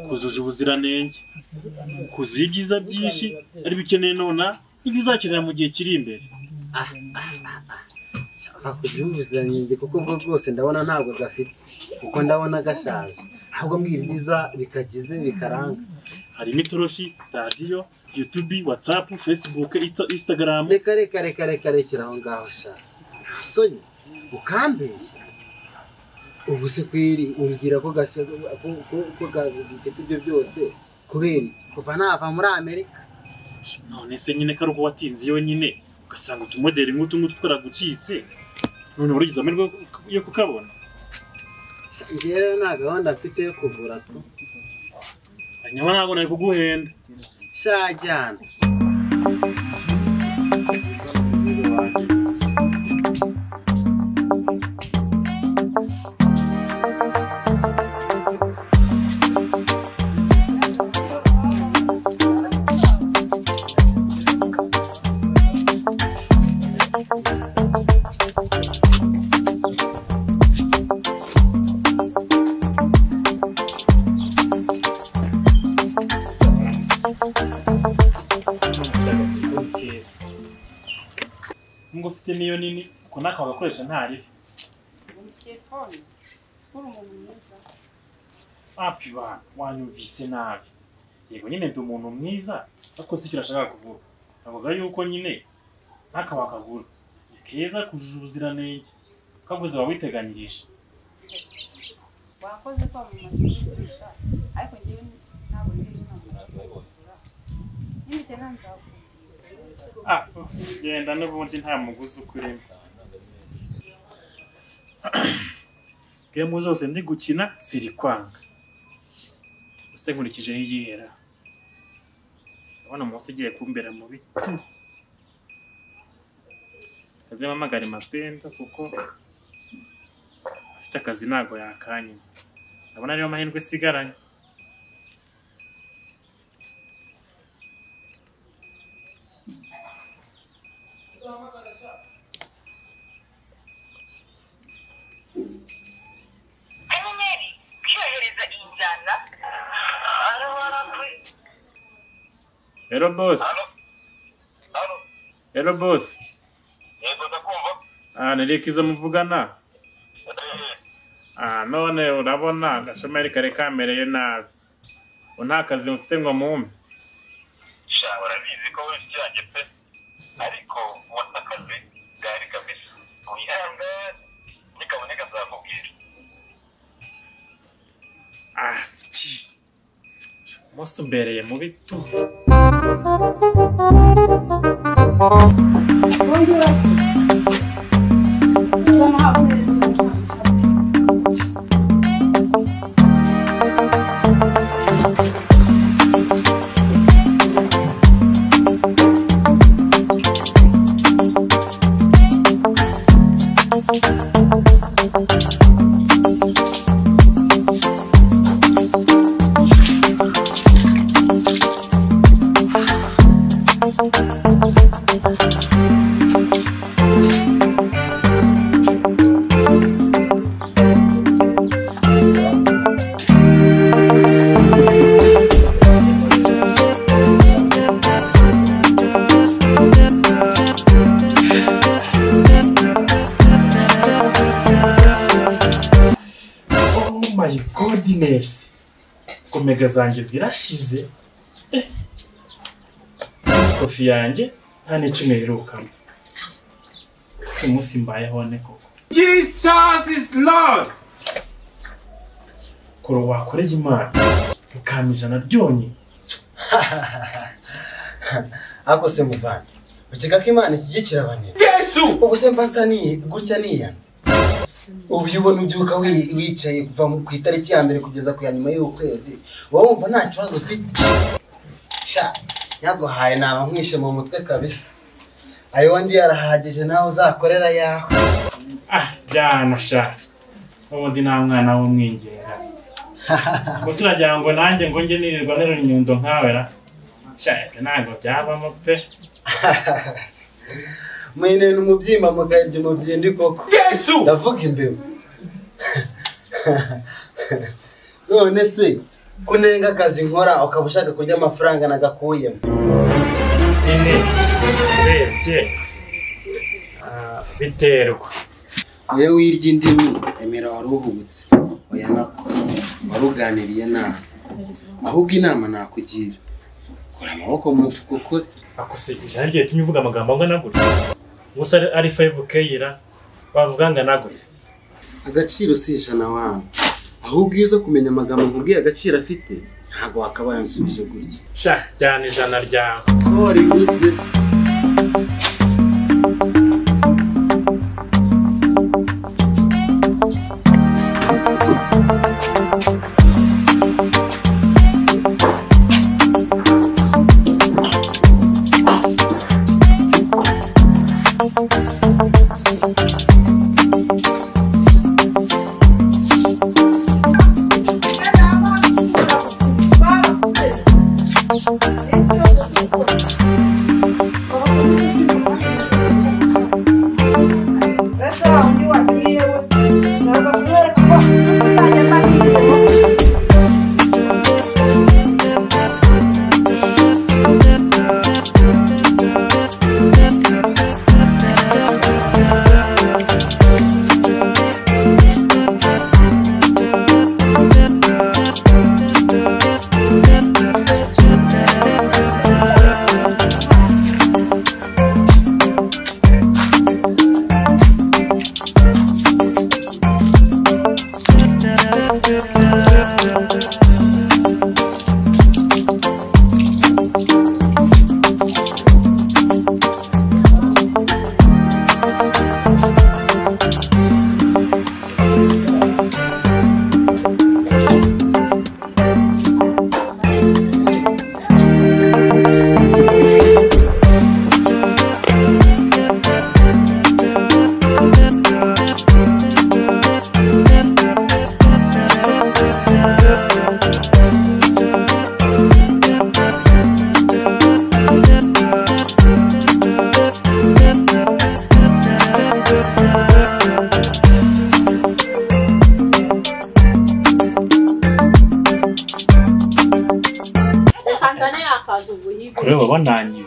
kuzuje ubuziranenge kuzuye ibyiza byinshi ari bikeneye nona ibyo uzakenera mu gihe kiri imbere shaka kugira ubuziranenge kuko bwo rwose ndabona ntabwo gafite kuko ndabona gashaje ahubwo mbwira ibyiza bikagize bikaranga harimo itoroshi radio YouTube WhatsApp Facebook Instagram reka aho ngaho sha ntasoni ukambeshya ubu se kwiri umbwira ko gafite ibyo byose kubera iki kuva nava muri Amerika none se nyine karuko watinze yo nyine ugasanga utumodeli nk'utu twaragucitse none urugize amahirwe yo kukabona ngero nta gahunda mfite yo kugura tu anyama ntabwo nari kuguhenda shajyana neza ngo ufite niyo nini ko naka wagakoresha ntari telefone sikuru umuntu mwiza api ba wanyumvise nabi yego nyine ndi umuntu mwiza ariko si kirashaka kuvuga avuga yuko nyine naka wakagura keza kujuje ubuziranenge kaguze wawiteganyirije wakoze kwa mu mashyurisha ariko ngiye ntabwo ngiye namugura nimite nanzaku genda n'ubundi nta muguzi ukurimo game zose ndi gukina ziri kwanga use nkurikije yihera abona munsi igiye kumbera mu bitu kazema magari mapendo kuko afite akazi nago yakanye ndabona ariyo mahirwe sigaranye Hello boss. Hello boss. Yego ndakumva. Nirikiza muvugana. None urabona gashomeri kare kamereye nabi. Nta kazi mfite ngo mumpe. Sha urabizi ko wese cyanjye pe. Ariko ubona akazi gari kabisa. Uyanga nikaboneka nzakubwira. Mosu mbereye mu bitu. Omega zanjye zirashize kofi yanjye nta n'icumi irukamo si umunsi mbayeho ne koko Jesus is Lord kuro wakoreye Imana ukamijana ryonyine ako se muvana ukeka ko Imana ishyigikira abanebwe Yesu ubu se mbansaniye gutya niyanze ubu ubona ubyuka wicaye kuva ku itariki ya mbere kugeza ku ya nyuma y'ukwezi wowe wumva nta kibazo ufite sha yaguhaye naba nkwishe mu mutwe kabisa ayo wandi yarahagije nawe uzakorera yaho byana sha ubundi nta mwana w'umwingera gusa uragira ngo nanjye ngo nge nirirwa nero inyundo nkawe ra sha ntabwo byabamo pe mwene n'umubyimba mugahirya umubyindi koko Yesu ndavuga imbeba none se kunenga akazi nkora ukaba ushaka kurya amafaranga nagakuyemo nyine urebye biterwa yewe wirya indimi emera waruhubutse oya nako waruganiriye nawe ahubwo inama nakugira kora amaboko mu mfuko ko akose ijana rye tumye uvuga amagambo angana gutya musa ari 5k yira bavuga ngana gutya agaciro si ijana wangu ahubwo iyo uza kumenya amagambo nkubwiye agaciro afite ntago wakabaye ansubije gutya sha cyane ijana ryawe ko riguze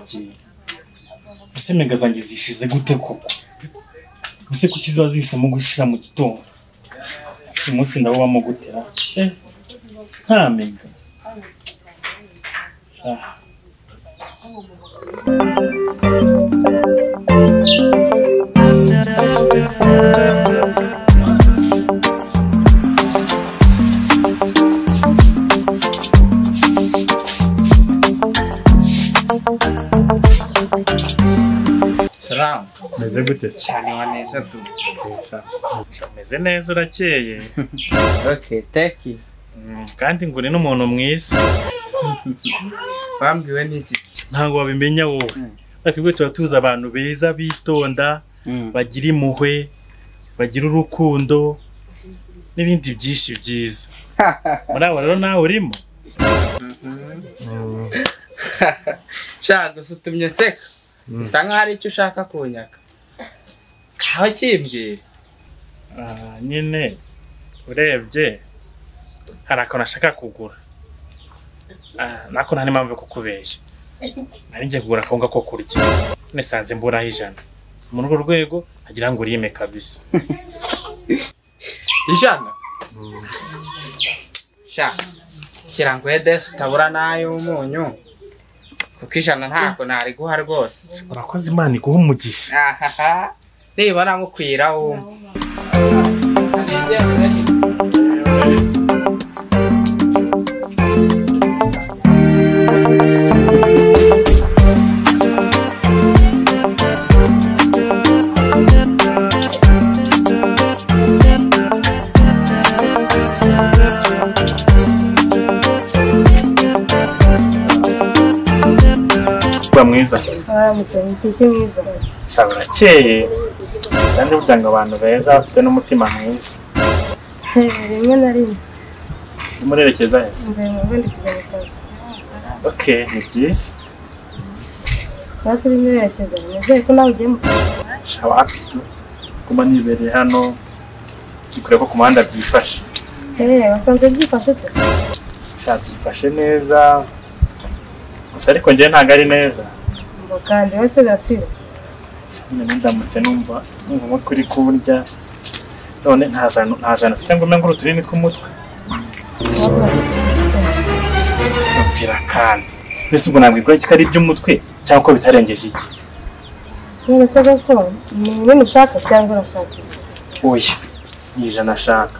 ababyeyi ese mega zanjye zishize gute koko ese kuki ziba zihisemo gushira mu gitondo uyu munsi ndabubamo gutera nta mega Salamu. Meze gute se? Cyane waneza tu. Meze neza urakeye. Okay, thank you. Kandi nguri n'umuntu mwiza. Bambwiwe n'iki? Ntango wabimenya wowe. Bakibwe tuza abantu beza bitonda, bagira impuhwe, bagira urukundo n'ibindi byinshi byiza. Muri abo rero nawe urimo? Shago sutumye nseka. Bisa nkaho ari icyo ushaka kunyaka. Aho kimbwira. Nyine urebye hari akantu ashaka kugura. Nako nta n'impamvu yo kukubeshya. Nari ngiye kugura akawunga ko kurya. Nesanze mburaho 100. Muri urwo rwego agira ngo urime kabisa. 100? Sha. Kirango Edes utabura nayo umunyu. Kuko 100 ntako nari guha rwose. Urakoze Imana iguha umugisha. Nibona mukwira wo. Mwiza. Waramutse mpike mwiza. Cyabrakeye. Kandi buranga abantu beza bafite n'umutima mwiza. Rimwe na rimwe. Murerekeza hese. Ndi kujya mu kazi. Okay, ni byiza. Basi urimerekeza. Nizeye ko nawe ugiye mu kazi. Shawapitu. Kuma nibereye hano. Dukore ko kumanda byifashe. Wasanze byifashe ute? Byifashe neza. Gusa ariko ngiye ntago ari neza. Ngo kandi wese gapfira. Nyine ndamutse numva umutwe uri kurya. None ntazana ufite ngo mengo uturini tw'umutwe. Mfira kandi. Mbese ubwo nabwirwa iki kari by'umutwe cyangwa ko bitarengeje iki. None se ko ni ibintu ushaka cyangwa urashaka? Oya. Nije nashaka.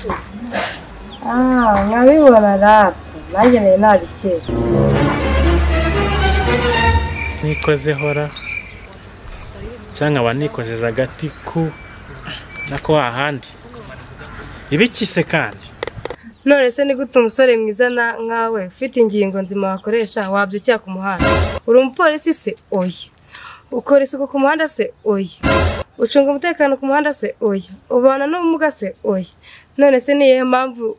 Nkabibona rap. Nanjye nabiketse. Nikoze hora cyangwa abanikojeje agati ku nako ahandi ibikise kandi none se ni gute umusore mwiza nkawe ufite ingingo nzima wakoresha wabyukira ku muhanda uri umupolisi se oya ukora isuku ku muhanda se oya ucunga umutekano ku muhanda se oya ubana n'ubumuga se oya none se niye mpamvu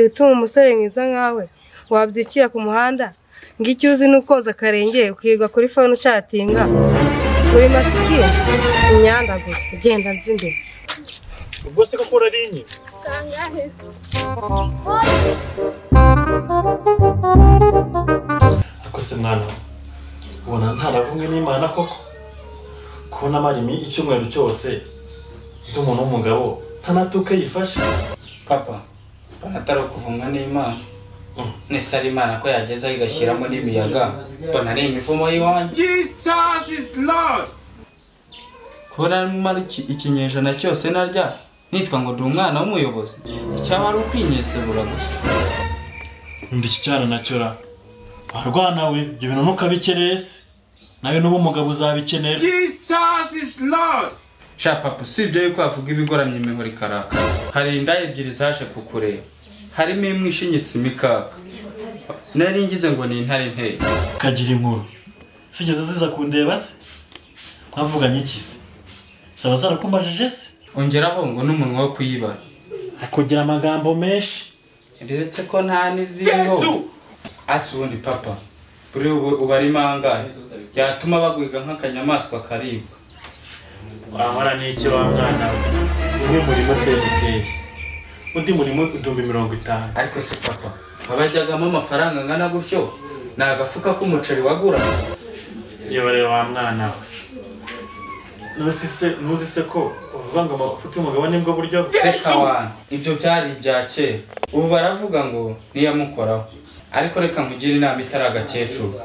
ituma umusore mwiza nkawe wabyukira ku muhanda ngicyo uzi nukoza akarenge ukirwa kuri phone ucatinga uri masikini inyanda gusa genda mvimbe ubwo se ko kurarinye kangahe akose mwana ubona ntaravumwe n'Imana koko kubona marimi icyumweru cyose n'umuntu w'umugabo ntanatuke yifashe papa panataro kuvumwa n'Imana nese ari Imana ko yageza igashyiramo n'imiyaga mbona ni imivumo y'iwanjye. Jesus is Lord. Kubona mumara ikinyejana cyose narya nitwa ngo ndi umwana w'umuyobozi icyaba ari ukwinyesebura gusa. Ndi cyana nacyora barwana we ibyo bintu nukabikerese nawe n'ubu umugabo uzabikenera. Jesus is Lord. Sha papa sibyo yuko avuga ibigoramye imihori karaka hari indaye ebyiri zaje kukureba harimo imwe ishinyitse imikaka nari ngize ngo ni intare nteye kagira inkuru sigeze ziza kundeba se mwavuganye iki se saba zarakumbajije se ongeraho ngo n'umunwa wo kuyibara akugira amagambo menshi ndetse ko nta niziriho asundi papa buri ubari mangahe yatuma bagwiga nk'akanyamaswa karibwa wahora n'iki wa mwana umwe muri moteri undi muri 50. ariko se papa abajyagamo amafaranga ngana gutyo nagafuka k'umuceri wagura Yewe wa mwana we. Nuzi se ko uvuga ngo amafuti y'umugabo nibwo buryo reka wa ibyo byari ibya kera ubu baravuga ngo niyamukoraho ariko reka nkugire inama itari agakecuru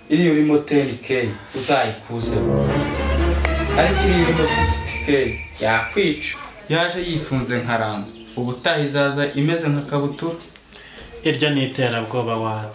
iriya urimo 10k uzayikuzeho ariko iriya urimo 50k yakwica yaje yifunze nka ramba ubutaha izaza imeze nk'akabutura iryo ni iterabwoba wawe.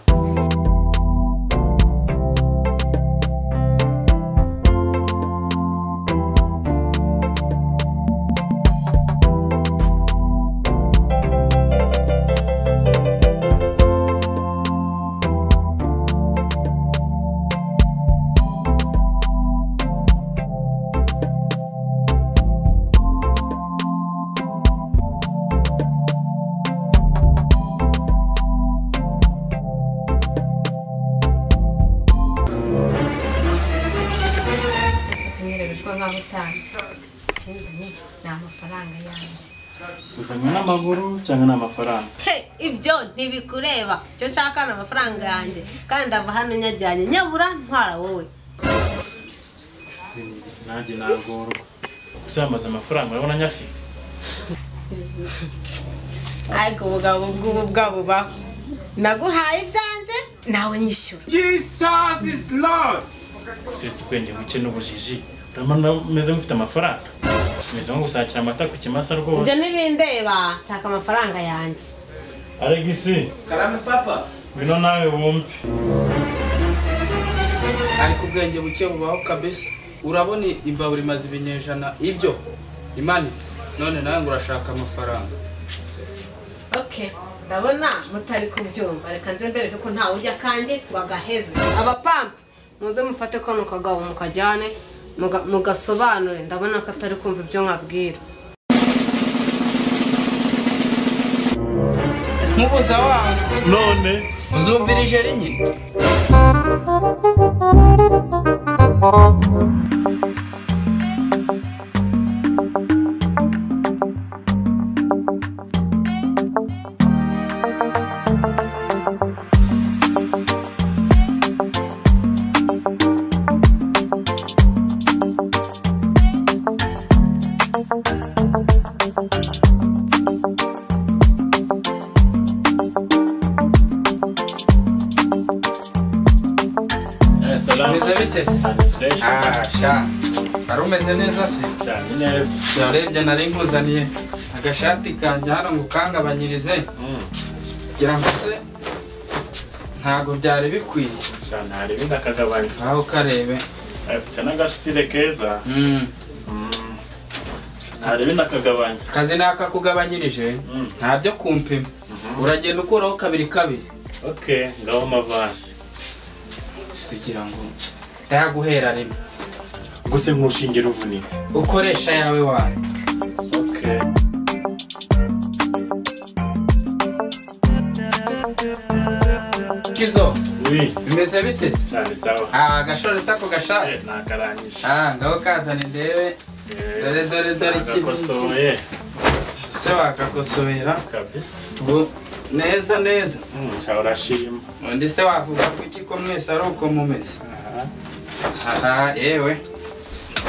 Usanga n'amaguru cyangwa n'amafaranga. Ibyo ntibikureba. Cyo nshaka n'amafaranga yanjye kandi ndava hano nyajyanye nyabura ntwara wowe. Nanjye nagorwa. Usamaza amafaranga urabona nyafite. Ariko ubugabo bw'ubugabo ba. Naguhaye ibyanje nawe nyishyura. Jesus is Lord. Sisi twenge muke n'ubujiji. Uramana meze mufite amafaranga. Meze nko gusakira amata ku kimasa rwose. Ibyo nibindeba nshaka amafaranga yanjye. Alegisi. Karame papa. Bino nawe wumve. Ariko ubwenge buke bubaho kabisa. Urabona imbabura imaze ibinyejana ibyo imanitse none nawe ngo urashaka amafaranga. Okay, ndabona mutari kubyumva reka nze mbereke ko nta urya kanje wagaheze. Abapampe muze mufate ko nukagabo mukajyane mugasobanure ndabona ko atari kumva ibyo nkabwira. Mubuza wawe none uzumvirije rinyine. Meze bite? Sha. Arumeze neza se? Cyane neza. Yarebye nari nkuzaniye agashati kanjye hano ngo kangabanyirize. Gira ngo se ntago byari bikwiye. Cyane hari bindakagabanya. Aho karebe. Afite n'agastile keza. Hari bindakagabanya. Kazi naka kugabanyirije ntabyo kumpima. Uragenda ukuraho kabiri kabiri. Okay, ngaho mavasi. Kugira ngo taguhera rimwe guse nkushingira uvunitse ukoresha yawe wawe. Okay. Kizo oui bimeze bite? Cyane sawa. Gashore sako gasha nakarangije. Ngaho kazane ndebe dore kibisoye se wakakosoera kabisa ubu neza cha urashima undi se wavuga kuki ko mwese ari uko mumeze. Yewe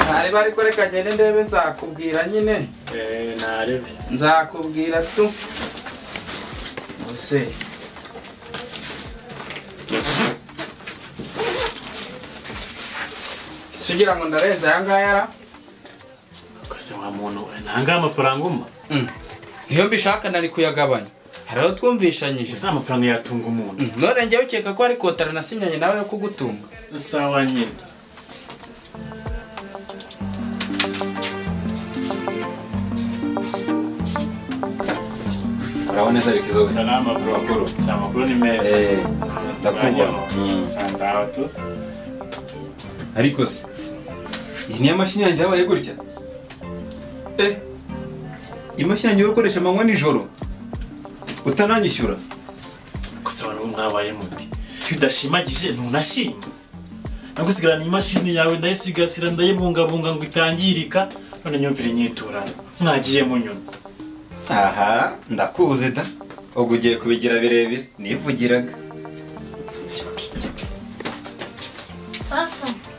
hari bari kore kagende ndebe nzakubwira nyine narebe nzakubwira tu bose sugira ngo ndarenza yangaya kose wa muntu nanga amafaranga umma niyo mbishaka nari kuyagabanya. Hariho twumvishanyije gusa amafaranga yatunga umuntu none njyewe ukeka ko ari kotara nasinyanye nawe yo kugutunga. Sawa nyine. Urabona neza Rikizo. Salama bro. Makuru. Makuru ni meza. Ndakubona. Shantaho tu. Ariko se iyi ni amashini yanjye yabaye gutya. Imashini yanjye ukoresha amanywa nijoro utananyishyura. Gusa abantu mwabaye muti tudashimagije ntunashima. Nagusigarana imashini yawe ndayisigasira ndayibungabunga ngo itangirika none nyumvira inyiturana mwagiye mu nyuma. Aha ndakuze da ubwo ugiye kubigira birebire nivugiraga.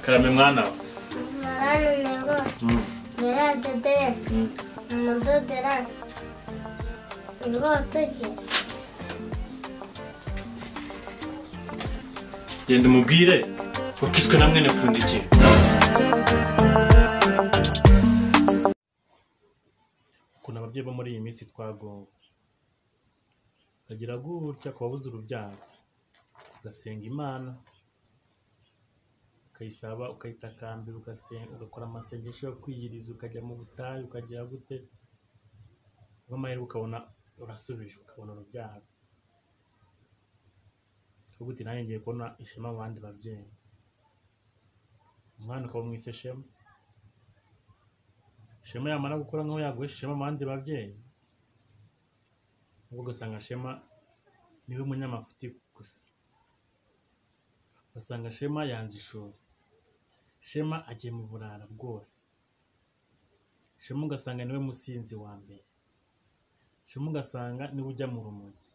karame mwana we. Marani nego. Mera dede. Namudodera. Ngo tujye. Genda umubwire ko kishwe na mwene Pfundikira. Kuna ababyeyi bo muri iyi minsi twagowe. Kagira gutya kubabuza urubyaro. Ugasenga Imana. Ukayisaba ukayitakambira ugasenga ugakora amasengesho yo kwiyiriza ukajya mu butayu ukajya gute. Nk'amahirwe ukabona urasubije ukabona urubyaro. Kuguti nanjye ngiye kubona ishema mu bandi babyeyi. Umwana ukaba mwise Shema. Shema yamara gukora nkaho yaguhesha ishema mu bandi babyeyi. Ubwo ugasanga Shema niwe munyamafuti gusa. Ugasanga Shema yanze ishuri. Shema agiye mu burara bwose. Shema ugasanga niwe musinzi wa mbere. Shema ugasanga niwe ujya mu rumogi.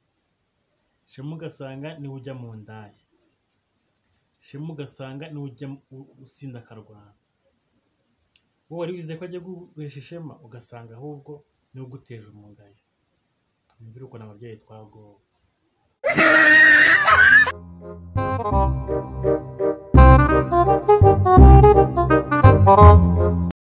Shema ugasanga niwe ujya mu ndaya. Shema ugasanga niwe ujya usinda akarwana. Wowe wari wize ko agiye guhesha ishema ugasanga ahubwo niwe uguteje umugayo. Mbere uko n'ababyeyi twagowe.